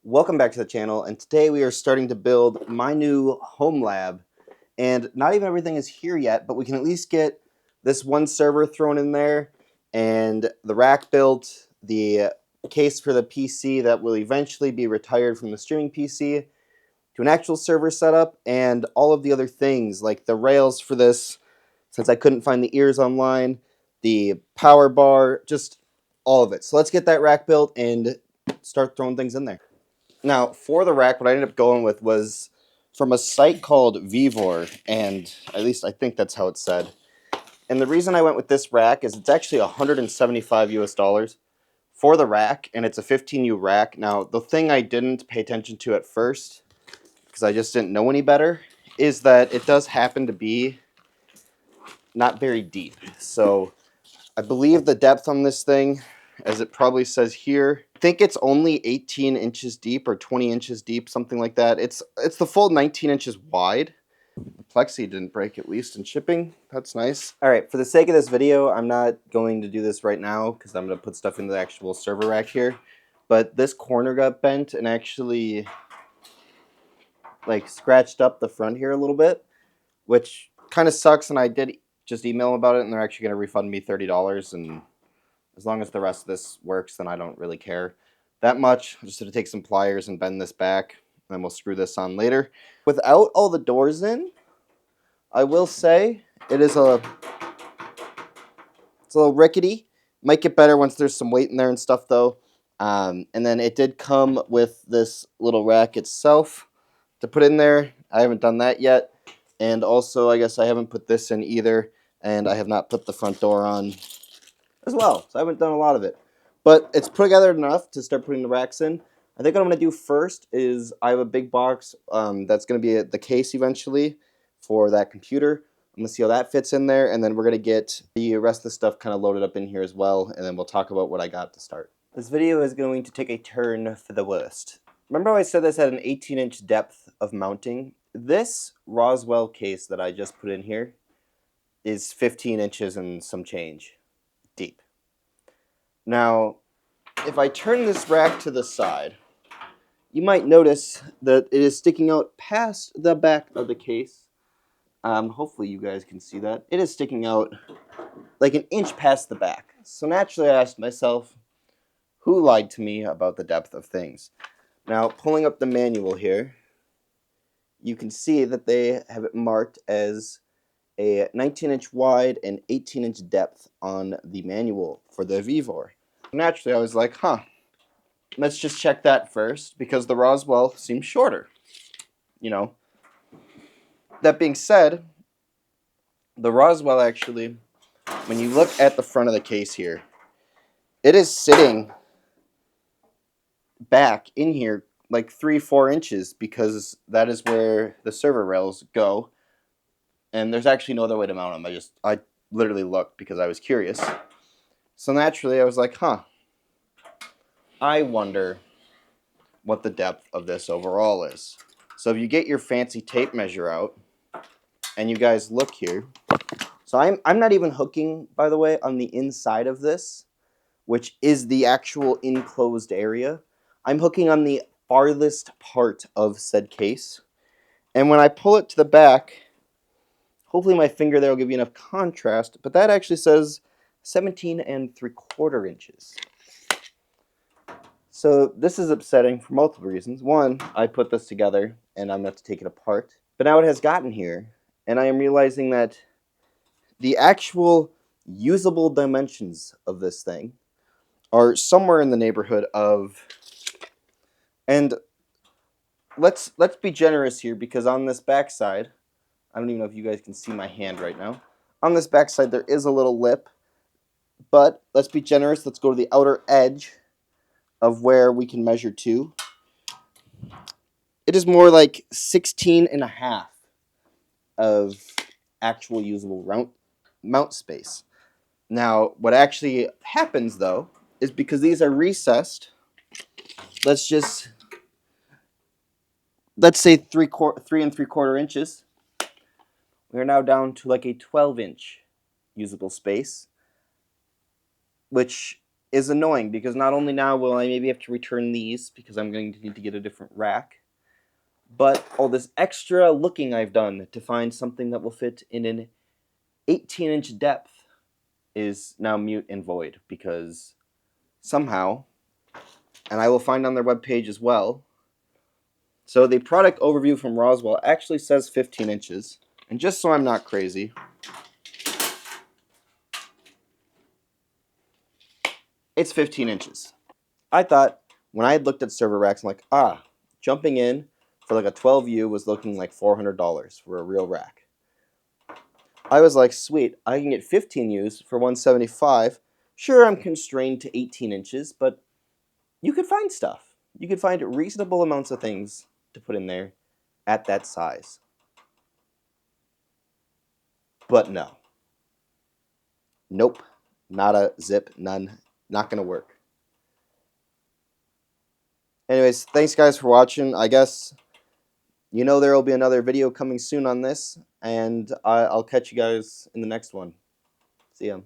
Welcome back to the channel, and today we are starting to build my new home lab. And not even everything is here yet, but we can at least get this one server thrown in there, and the rack built, the case for the PC that will eventually be retired from the streaming PC to an actual server setup, and all of the other things like the rails for this, since I couldn't find the ears online, the power bar, just all of it. So let's get that rack built and start throwing things in there. Now, for the rack, what I ended up going with was from a site called VEVOR, and at least I think that's how it's said. And the reason I went with this rack is it's actually 175 US dollars for the rack, and it's a 15U rack. Now, the thing I didn't pay attention to at first, because I just didn't know any better, is that it does happen to be not very deep. So I believe the depth on this thing, as it probably says here, I think it's only 18 inches deep or 20 inches deep, something like that. It's the full 19 inches wide. The plexi didn't break, at least in shipping. That's nice. All right, for the sake of this video, I'm not going to do this right now because I'm going to put stuff in the actual server rack here. But this corner got bent and actually like scratched up the front here a little bit, which kind of sucks, and I did just email them about it, and they're actually going to refund me $30, and as long as the rest of this works, then I don't really care that much. I'm just going to take some pliers and bend this back, and then we'll screw this on later. Without all the doors in, I will say it's a little rickety. Might get better once there's some weight in there and stuff, though. And then it did come with this little rack itself to put in there. I haven't done that yet. And also, I guess I haven't put this in either, and I have not put the front door on as well, so I haven't done a lot of it. But it's put together enough to start putting the racks in. I think what I'm going to do first is I have a big box that's going to be the case eventually for that computer. I'm going to see how that fits in there, and then we're going to get the rest of the stuff kind of loaded up in here as well, and then we'll talk about what I got to start. This video is going to take a turn for the worst. Remember how I said this had an 18-inch depth of mounting? This Roswell case that I just put in here is 15 inches and some change deep. Now, if I turn this rack to the side, you might notice that it is sticking out past the back of the case. Hopefully you guys can see that. It is sticking out like an inch past the back. So naturally I asked myself, who lied to me about the depth of things? Now, pulling up the manual here, you can see that they have it marked as a 19-inch wide and 18-inch depth on the manual for the VEVOR. Naturally, I was like, let's just check that first, because the Roswell seems shorter. You know. That being said, the Roswell actually, when you look at the front of the case here, it is sitting back in here like 3-4 inches, because that is where the server rails go. And there's actually no other way to mount them. I literally looked because I was curious. So naturally, I was like, I wonder what the depth of this overall is. So if you get your fancy tape measure out, and you guys look here. So I'm not even hooking, by the way, on the inside of this, which is the actual enclosed area. I'm hooking on the farthest part of said case. And when I pull it to the back, hopefully my finger there will give you enough contrast, but that actually says 17.75 inches. So this is upsetting for multiple reasons. One, I put this together and I'm going to have to take it apart. But now it has gotten here, and I am realizing that the actual usable dimensions of this thing are somewhere in the neighborhood of, and let's be generous here, because on this back side, I don't even know if you guys can see my hand right now. On this back side there is a little lip, but let's be generous. Let's go to the outer edge of where we can measure to. It is more like 16.5 of actual usable mount space. Now, what actually happens, though, is because these are recessed, let's say 3.75 inches. We're now down to like a 12-inch usable space, which is annoying because not only now will I maybe have to return these because I'm going to need to get a different rack, but all this extra looking I've done to find something that will fit in an 18-inch depth is now mute and void because somehow, and I will find on their webpage as well, so the product overview from Roswell actually says 15 inches. And just so I'm not crazy, it's 15 inches. I thought when I had looked at server racks, I'm like, jumping in for like a 12U was looking like $400 for a real rack. I was like, sweet, I can get 15Us for $175. Sure, I'm constrained to 18 inches, but you could find stuff. You could find reasonable amounts of things to put in there at that size. But no. Nope. Not a zip, none. Not gonna work. Anyways, thanks guys for watching. I guess you know there will be another video coming soon on this, and I'll catch you guys in the next one. See ya.